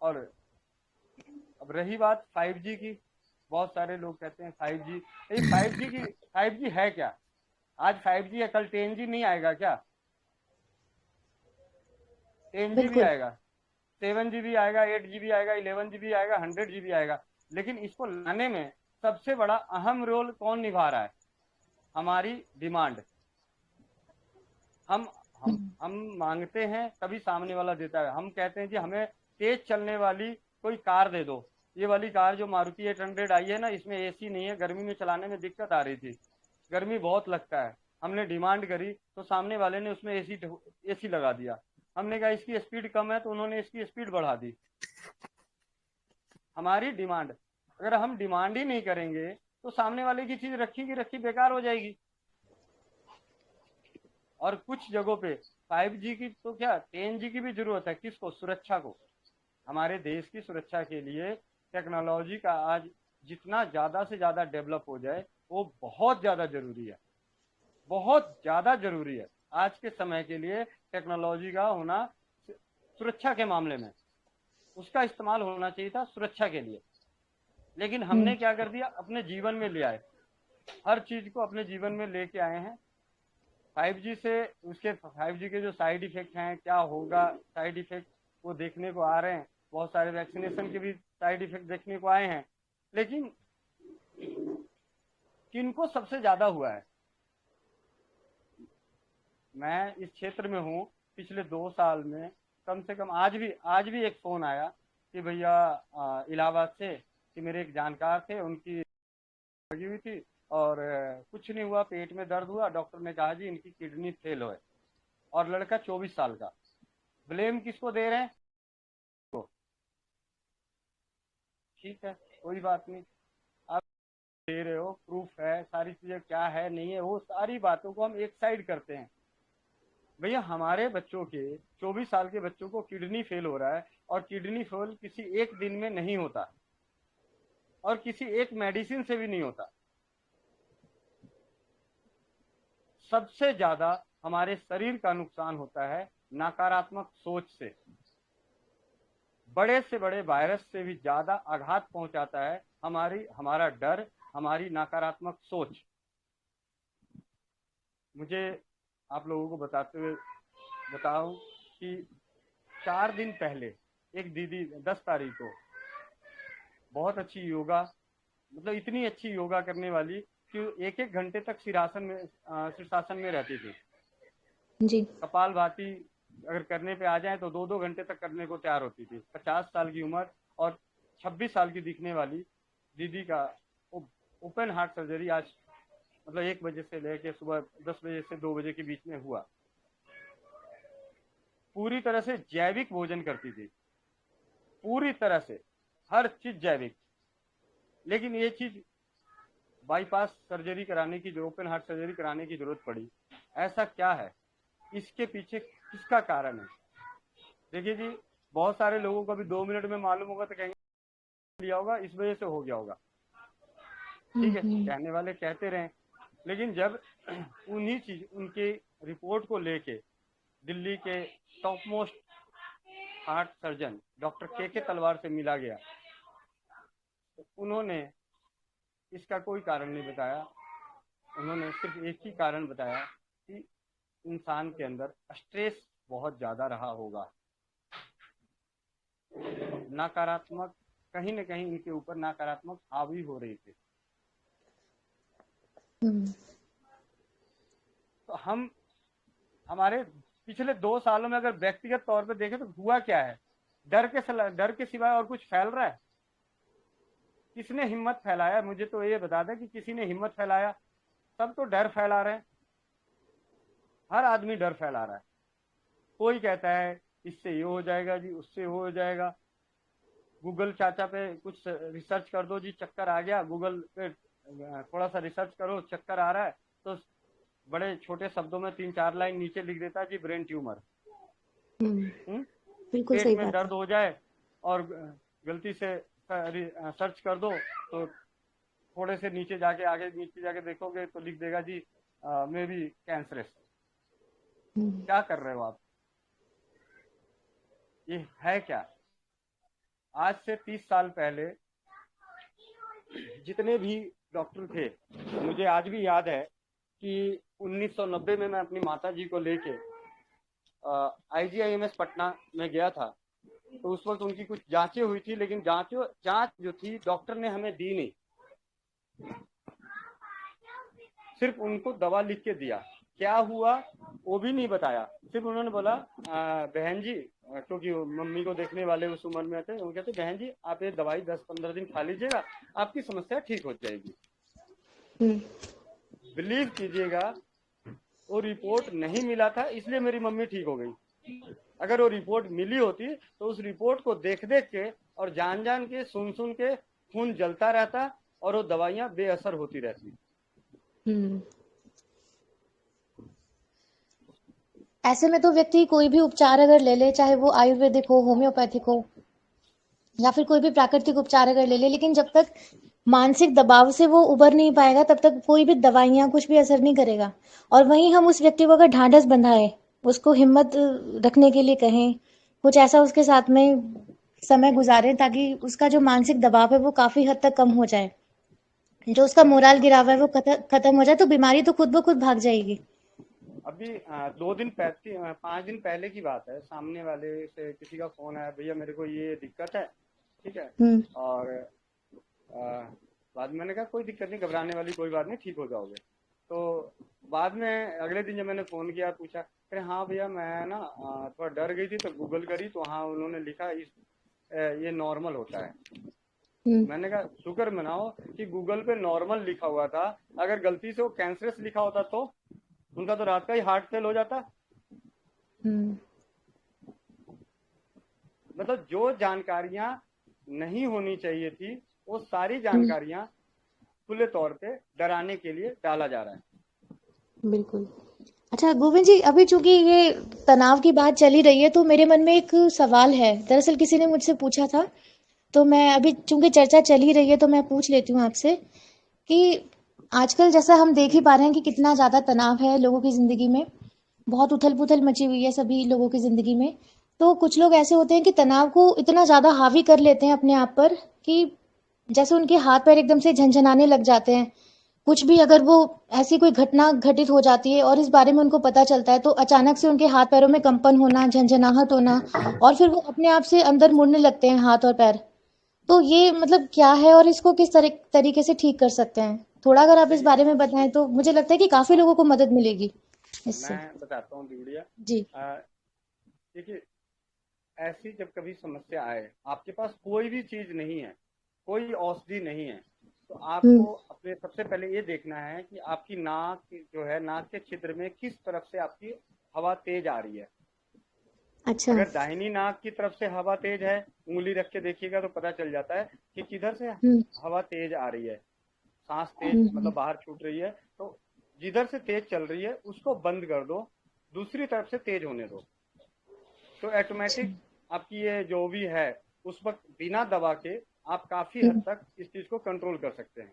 और अब रही बात 5G की, बहुत सारे लोग कहते हैं 5G, ये 5G है क्या? आज 5G है, कल 10G नहीं आएगा क्या? 10G भी बिल्कुल। आएगा, 7G आएगा, 8G आएगा, 11G आएगा, 100G आएगा। लेकिन इसको लाने में सबसे बड़ा अहम रोल कौन निभा रहा है? हमारी डिमांड। हम हम हम्म, हम मांगते हैं तभी सामने वाला देता है। हम कहते हैं जी हमें तेज चलने वाली कोई कार दे दो। ये वाली कार जो मारुति 800 आई है ना, इसमें एसी नहीं है, गर्मी में चलाने में दिक्कत आ रही थी, गर्मी बहुत लगता है। हमने डिमांड करी तो सामने वाले ने उसमें एसी लगा दिया। हमने कहा इसकी स्पीड कम है तो उन्होंने इसकी स्पीड बढ़ा दी। हमारी डिमांड, अगर हम डिमांड ही नहीं करेंगे तो सामने वाले की चीज रखी की रखी बेकार हो जाएगी। और कुछ जगहों पे 5G की तो क्या 10G की भी जरूरत है। किसको? सुरक्षा को। हमारे देश की सुरक्षा के लिए टेक्नोलॉजी का आज जितना ज्यादा से ज्यादा डेवलप हो जाए वो बहुत ज्यादा जरूरी है, बहुत ज्यादा जरूरी है। आज के समय के लिए टेक्नोलॉजी का होना सुरक्षा के मामले में, उसका इस्तेमाल होना चाहिए था सुरक्षा के लिए। लेकिन हमने हम्म, क्या कर दिया, अपने जीवन में ले आए, हर चीज को अपने जीवन में लेके आए हैं। 5G से उसके 5G के जो साइड इफेक्ट हैं, क्या होगा साइड इफेक्ट, वो देखने को आ रहे हैं। बहुत सारे वैक्सीनेशन के भी साइड इफेक्ट देखने को आए हैं। लेकिन किनको सबसे ज्यादा हुआ है? मैं इस क्षेत्र में हूँ, पिछले 2 साल में कम से कम आज भी एक फोन आया कि भैया इलाहाबाद से, कि मेरे एक जानकार थे, उनकी लगी हुई थी और कुछ नहीं हुआ, पेट में दर्द हुआ, डॉक्टर ने कहा जी इनकी किडनी फेल है। और लड़का 24 साल का। ब्लेम किसको दे रहे हैं? तो ठीक है, कोई बात नहीं, आप दे रहे हो, प्रूफ है, सारी चीजें क्या है नहीं है, वो सारी बातों को हम एक साइड करते हैं। भैया हमारे बच्चों के, 24 साल के बच्चों को किडनी फेल हो रहा है, और किडनी फेल किसी एक दिन में नहीं होता, और किसी एक मेडिसिन से भी नहीं होता। सबसे ज्यादा हमारे शरीर का नुकसान होता है नकारात्मक सोच से। बड़े से बड़े वायरस से भी ज्यादा आघात पहुंचाता है हमारा डर, हमारी नकारात्मक सोच। मुझे आप लोगों को बताते हुए बताऊं कि 4 दिन पहले एक दीदी, 10 तारीख को, बहुत अच्छी योगा, मतलब इतनी अच्छी योगा करने वाली कि एक एक घंटे तक शीर्षासन में रहती थी। जी। कपाल भाती अगर करने पे आ जाए तो 2-2 घंटे तक करने को तैयार होती थी। 50 साल की उम्र और 26 साल की दिखने वाली दीदी का ओपन हार्ट सर्जरी आज, मतलब 1 बजे से लेके सुबह 10 बजे से 2 बजे के बीच में हुआ। पूरी तरह से जैविक भोजन करती थी, पूरी तरह से हर चीज जैविक। लेकिन ये चीज बाईपास सर्जरी कराने की, जो ओपन हार्ट सर्जरी कराने की जरूरत पड़ी, ऐसा क्या है? इसके पीछे किसका कारण है? देखिए जी, बहुत सारे लोगों को अभी 2 मिनट में मालूम होगा तो कहेंगे लिया होगा, इस वजह से हो गया होगा। ठीक है, हम्म। कहने वाले कहते रहे। लेकिन जब उनकी रिपोर्ट को लेके दिल्ली के top most heart surgeon doctor के तलवार से मिला गया, तो उन्होंने इसका कोई कारण नहीं बताया। उन्होंने सिर्फ एक ही कारण बताया कि इंसान के अंदर स्ट्रेस बहुत ज्यादा रहा होगा, नकारात्मक, कहीं ना कहीं इनके ऊपर नकारात्मक हावी हो रही थी। हम्म। तो हमारे पिछले 2 सालों में अगर व्यक्तिगत तौर पे देखें तो हुआ क्या है? डर के सिवाय और कुछ फैल रहा है? किसने हिम्मत फैलाया? मुझे तो ये बता दें कि किसी ने हिम्मत फैलाया? सब तो डर फैला रहे हैं, हर आदमी डर फैला रहा है। कोई कहता है इससे ये हो जाएगा जी, उससे वो हो जाएगा। गूगल चाचा पे कुछ रिसर्च कर दो जी, चक्कर आ गया, गूगल पे थोड़ा सा रिसर्च करो, चक्कर आ रहा है, तो बड़े छोटे शब्दों में 3-4 लाइन नीचे लिख देता है जी ब्रेन ट्यूमर। हम्म। बिल्कुल पेट सही में बात दर्द है। हो जाए और गलती से सर्च कर दो तो थोड़े से नीचे जाके, आगे नीचे जाके देखोगे तो लिख देगा जी मे बी कैंसरस। हम्म। क्या कर रहे हो आप? ये है क्या? आज से 30 साल पहले जितने भी डॉक्टर थे, मुझे आज भी याद है कि 1990 में मैं अपनी माता जी को लेके IGIMS पटना में गया था। तो उस वक्त उनकी कुछ जांचें हुई थी, लेकिन जांच जो थी डॉक्टर ने हमें दी नहीं, सिर्फ उनको दवा लिख के दिया। क्या हुआ वो भी नहीं बताया, सिर्फ उन्होंने बोला बहन जी, क्योंकि मम्मी को देखने वाले उस उम्र में थे, उन्होंने कहते बहन जी आप ये दवाई 10-15 दिन खा लीजिएगा, आपकी समस्या ठीक हो जाएगी। बिलीव कीजिएगा वो रिपोर्ट नहीं मिला था, इसलिए मेरी मम्मी ठीक हो गई। अगर वो रिपोर्ट मिली होती तो उस रिपोर्ट को देख देख के और जान जान के सुन सुन के खून जलता रहता और वो दवाइयां बेअसर होती रहती। ऐसे में तो व्यक्ति कोई भी उपचार अगर ले ले, चाहे वो आयुर्वेदिक हो, होम्योपैथिक हो, या फिर कोई भी प्राकृतिक उपचार अगर ले ले, लेकिन जब तक मानसिक दबाव से वो उबर नहीं पाएगा तब तक कोई भी दवाइयाँ कुछ भी असर नहीं करेगा। और वहीं हम उस व्यक्ति को अगर ढांढस बंधाए, उसको हिम्मत रखने के लिए कहें, कुछ ऐसा उसके साथ में समय गुजारें ताकि उसका जो मानसिक दबाव है वो काफी हद तक कम हो जाए, जो उसका मोराल गिरा हुआ है वो खत्म हो जाए, तो बीमारी तो खुद ब खुद भाग जाएगी। अभी 5 दिन पहले की बात है, सामने वाले से किसी का फोन आया, भैया मेरे को ये दिक्कत है, ठीक है, और बाद में मैंने कहा कोई दिक्कत नहीं, घबराने वाली कोई बात नहीं, ठीक हो जाओगे। तो बाद में अगले दिन जब मैंने फोन किया, पूछा, अरे हाँ भैया मैं ना थोड़ा डर गई थी तो गूगल करी, तो हाँ उन्होंने लिखा ये नॉर्मल होता है। मैंने कहा शुक्र मनाओ कि गूगल पे नॉर्मल लिखा हुआ था, अगर गलती से वो कैंसरस लिखा होता तो उनका तो रात का ही हार्ट फेल हो जाता। मतलब जो जानकारियां नहीं होनी चाहिए थी वो सारी जानकारियां खुले तौर पे डराने के लिए डाला जा रहा है। बिल्कुल। अच्छा गोविंद जी, अभी चूंकि ये तनाव की बात चली रही है तो मेरे मन में एक सवाल है। दरअसल किसी ने मुझसे पूछा था, तो मैं अभी चूंकि चर्चा चल ही रही है तो मैं पूछ लेती हूँ आपसे कि आजकल जैसा हम देख ही पा रहे हैं कि कितना ज़्यादा तनाव है लोगों की ज़िंदगी में, बहुत उथल पुथल मची हुई है सभी लोगों की ज़िंदगी में। तो कुछ लोग ऐसे होते हैं कि तनाव को इतना ज़्यादा हावी कर लेते हैं अपने आप पर कि जैसे उनके हाथ पैर एकदम से झनझनाने लग जाते हैं। कुछ भी अगर वो ऐसी कोई घटना घटित हो जाती है और इस बारे में उनको पता चलता है तो अचानक से उनके हाथ पैरों में कंपन होना, झंझनाहट होना, और फिर वो अपने आप से अंदर मुड़ने लगते हैं हाथ और पैर। तो ये मतलब क्या है और इसको किस तरीके से ठीक कर सकते हैं? थोड़ा अगर आप इस बारे में बताएं तो मुझे लगता है कि काफी लोगों को मदद मिलेगी इससे। मैं बताता हूँ दिवड़िया। जी। देखिए, ऐसी जब कभी समस्या आए, आपके पास कोई भी चीज नहीं है, कोई औषधि नहीं है, तो आपको अपने सबसे पहले ये देखना है कि आपकी नाक जो है, नाक के छिद्र में किस तरफ से आपकी हवा तेज आ रही है। अच्छा। अगर दाहिनी नाक की तरफ से हवा तेज है, उंगली रख के देखिएगा तो पता चल जाता है कि किधर से हवा तेज आ रही है, सांस तेज मतलब बाहर छूट रही है। तो जिधर से तेज चल रही है उसको बंद कर दो, दूसरी तरफ से तेज होने दो, तो ऑटोमेटिक आपकी ये जो भी है उस वक्त बिना दवा के आप काफी हद तक इस चीज को कंट्रोल कर सकते हैं।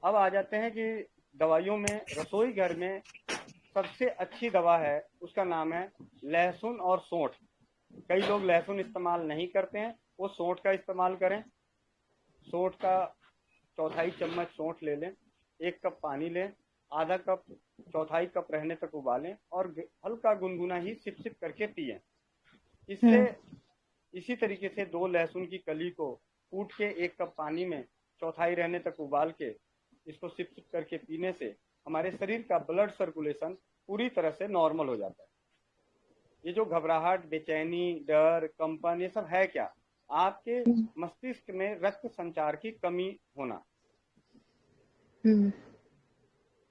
अब आ जाते हैं कि दवाइयों में, रसोई घर में सबसे अच्छी दवा है, उसका नाम है लहसुन और सौंठ। कई लोग लहसुन इस्तेमाल नहीं करते हैं, वो सौंठ का इस्तेमाल करें। सौंठ का चौथाई चम्मच सौंठ ले लें, 1 कप पानी लें, आधा कप चौथाई कप रहने तक उबालें और हल्का गुनगुना ही सिप सिप करके पिएं। इससे इसी तरीके से 2 लहसुन की कली को कूट के 1 कप पानी में चौथाई रहने तक उबाल के इसको सिप सिप करके पीने से हमारे शरीर का ब्लड सर्कुलेशन पूरी तरह से नॉर्मल हो जाता है। ये जो घबराहट, बेचैनी, डर, कंपन, ये सब है क्या? आपके मस्तिष्क में रक्त संचार की कमी होना।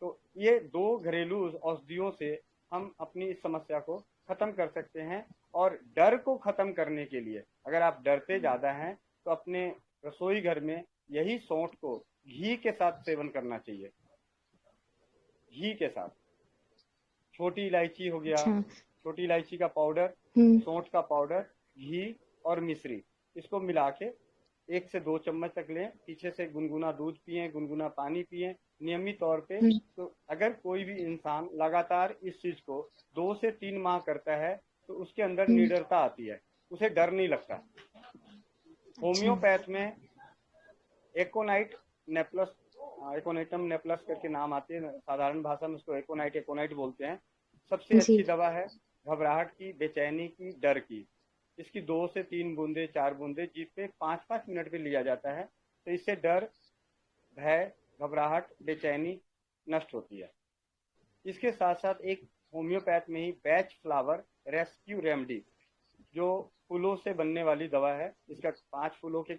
तो ये 2 घरेलू औषधियों से हम अपनी इस समस्या को खत्म कर सकते हैं। और डर को खत्म करने के लिए, अगर आप डरते ज्यादा हैं तो अपने रसोई घर में यही सौंठ को घी के साथ सेवन करना चाहिए। घी के साथ छोटी इलायची हो गया, छोटी इलायची का पाउडर, सौंठ का पाउडर, घी और मिश्री, इसको मिला के 1 से 2 चम्मच तक लें। पीछे से गुनगुना दूध पिएं, गुनगुना पानी पिएं नियमित तौर पे। तो अगर कोई भी इंसान लगातार इस चीज को 2 से 3 माह करता है तो उसके अंदर निडरता आती है, उसे डर नहीं लगता। अच्छा। होम्योपैथ में एकोनाइट नेप्लस, एकोनाइटम नेप्लस करके नाम आती है, साधारण भाषा में उसको एकोनाइट एकोनाइट बोलते हैं। सबसे जी। अच्छी दवा है घबराहट की, बेचैनी की, डर की। इसकी 2 से 3 बूंदे 4 बूंदे जिसपे 5-5 मिनट पे लिया जाता है, तो इससे डर, भय, घबराहट, बेचैनी नष्ट होती है। इसके साथ साथ एक होम्योपैथ में ही बैच फ्लावर रेस्क्यू रेमेडी, जो फूलों से बनने वाली दवा है, इसका 5 फूलों के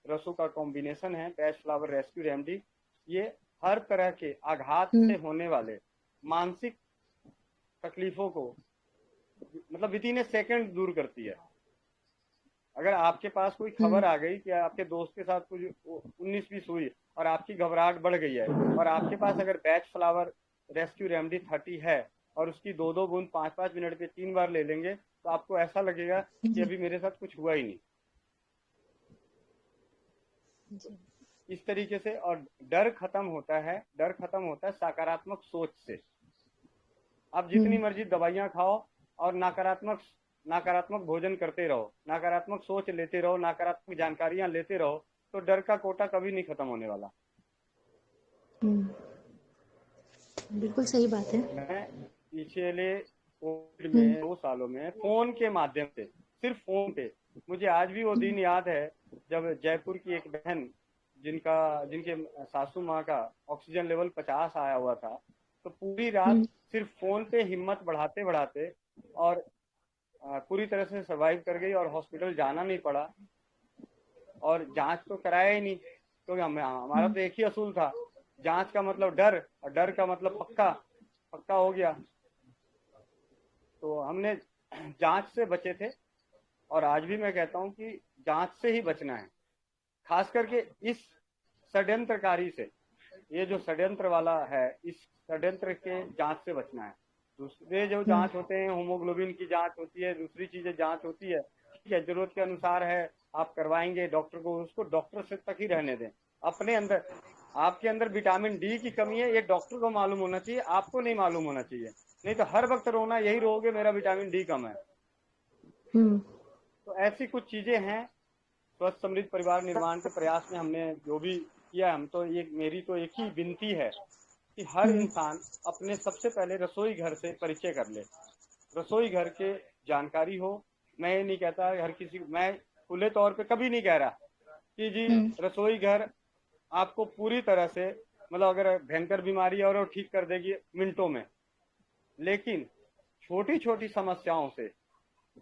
रसों का कॉम्बिनेशन है बैच फ्लावर रेस्क्यू रेमेडी। ये हर तरह के आघात हम्म। से होने वाले मानसिक तकलीफों को मतलब विद इन ए सेकेंड दूर करती है। अगर आपके पास कोई खबर हम्म। आ गई कि आपके दोस्त के साथ कुछ 19-20 हुई और आपकी घबराहट बढ़ गई है, और आपके पास अगर बैच फ्लावर रेस्क्यू रेमेडी 30 है और उसकी 2-2 बूंद 5-5 मिनट पे 3 बार ले लेंगे, तो आपको ऐसा लगेगा कि जी। अभी मेरे साथ कुछ हुआ ही नहीं। जी। इस तरीके से। और डर खत्म होता है, डर खत्म होता है सकारात्मक सोच से। आप जितनी हम्म। मर्जी दवाइयां खाओ और नकारात्मक नकारात्मक भोजन करते रहो, नकारात्मक सोच लेते रहो, नकारात्मक जानकारियां लेते रहो, तो डर का कोटा कभी नहीं खत्म होने वाला। हम्म। बिल्कुल सही बात है। मैं पिछले कोविड हम्म। में 2 सालों में फोन के माध्यम से, सिर्फ फोन पे, मुझे आज भी वो दिन याद है जब जयपुर की एक बहन, जिनके सासू माँ का ऑक्सीजन लेवल 50 आया हुआ था, तो पूरी रात हम्म। सिर्फ फोन पे हिम्मत बढ़ाते बढ़ाते और पूरी तरह से सरवाइव कर गई और हॉस्पिटल जाना नहीं पड़ा। और जांच तो कराया ही नहीं, क्योंकि हमारा हम्म। तो एक ही असूल था, जांच का मतलब डर और डर का मतलब पक्का, पक्का हो गया। तो हमने जांच से बचे थे। और आज भी मैं कहता हूं कि जांच से ही बचना है, खास करके इस षड्यंत्रकारी से। ये जो षड्यंत्र वाला है, इस षड्यंत्र के जांच से बचना है। दूसरे जो हम्म। जांच होते हैं, होमोग्लोबिन की जांच होती है, दूसरी चीजें जांच होती है, ठीक है, जरूरत के अनुसार है, आप करवाएंगे डॉक्टर को, उसको डॉक्टर से तक ही रहने दें। अपने अंदर, आपके अंदर विटामिन डी की कमी है, ये डॉक्टर को मालूम होना चाहिए, आपको नहीं मालूम होना चाहिए। नहीं तो हर वक्त रोना यही रोगे, मेरा विटामिन डी कम है। हम्म। तो ऐसी कुछ चीजें हैं। स्वस्थ समृद्ध परिवार निर्माण के प्रयास में हमने जो भी किया, हम तो ये, मेरी तो एक ही विनती है कि हर हम्म। इंसान अपने सबसे पहले रसोई घर से परिचय कर ले, रसोई घर के जानकारी हो। मैं ये नहीं कहता हर किसी, मैं खुले तौर पे कभी नहीं कह रहा कि जी हम्म। रसोई घर आपको पूरी तरह से, मतलब अगर भयंकर बीमारी है और वो ठीक कर देगी मिनटों में, लेकिन छोटी छोटी समस्याओं से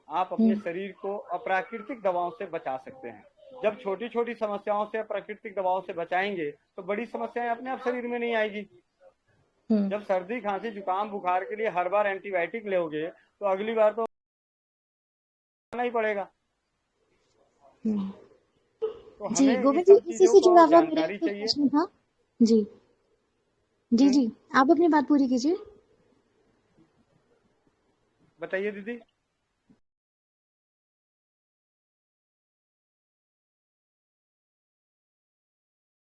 आप अपने हम्म। शरीर को अप्राकृतिक दवाओं से बचा सकते हैं। जब छोटी छोटी समस्याओं से, अप्राकृतिक दवाओं से बचाएंगे, तो बड़ी समस्याएं अपने आप शरीर में नहीं आएगी। हम्म। जब सर्दी खांसी जुकाम बुखार के लिए हर बार एंटीबायोटिक लोगे, तो अगली बार तो आना ही पड़ेगा। हम्म। तो जी हमें गोविंद इस जी, सब इसी चीजों से को जुड़ा हुआ मेरा जानकारी एक चाहिए। प्रश्न था। जी। जी हम्म, जी। आप अपनी बात पूरी कीजिए। बताइए दीदी।